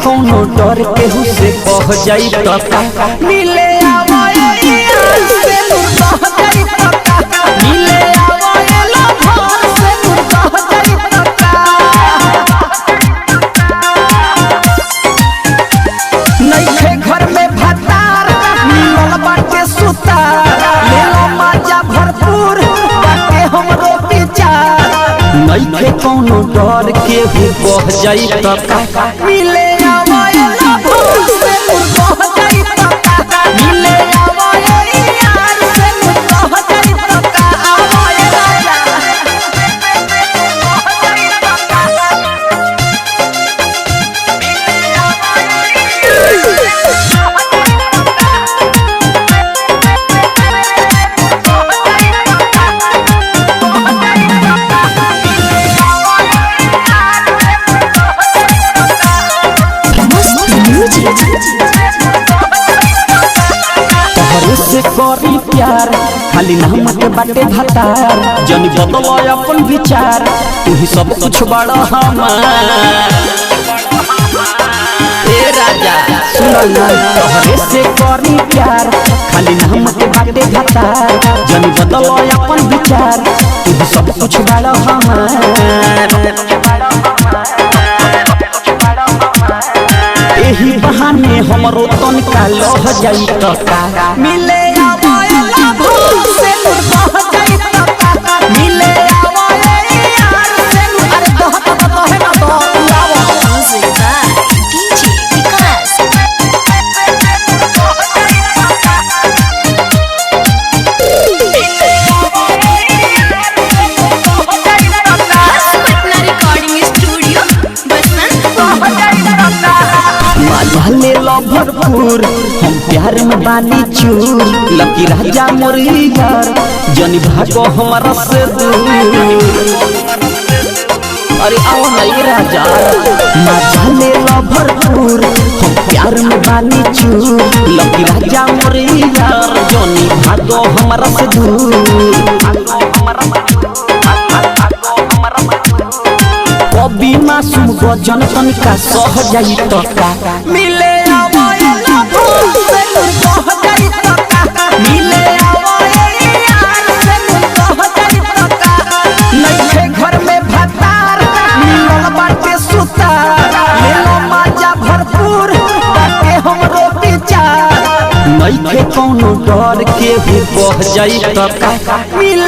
कोनो डर केहू से कह जाई त का मिले आवए से कह जाई त का मिले आवए लो घर से कह जाई त का नइखे घर में भतार मिलल बाटे सुतार ले लो मजा भरपूर बाटे हमरो विचार नइखे कोनो डर केहू कह जाई त का मिले आवए लो घर से कह जाई त का मिले आवए यार से कह जाई त का आवए राजा कह जाई त का मिले आवए से करी प्यार खाली नाम के बाटे भतार जन बदलो अपन विचार तू ही सब कुछ बड़ा हमार ए राजा सुना तोहरे से करी प्यार खाली नाम के बाटे भतार जन बदलो अपन विचार तू ही सब कुछ बड़ा हमार एही बहाने हमरो तनिका लह जाई त का मिले आवए लाभो से कह जाई त का मिले आवए यार से अरे कहे ना तो लावा Musica DJ Vikas Patna Recording Studio ले लो भरपूर हम प्यार में बानी चूर लकी राजा मोर यार जनी भागो हमारा से दूर अरे आओ नहीं राजा मजा ले लो भरपूर हम प्यार में बानी चूर लकी राजा मोर यार जनी भागो हमारा से दूर कभी मासूम गजन तनिका सह जाई त का मिले आवए लाभो से कह जाई त का मिले आवए यार से कह जाई त का नइखे घर में भतार मिलल बाटे सुतार ले लो मजा भरपूर बाटे हमरो विचार नइखे कोनो डर केहू कह जाई त का मिले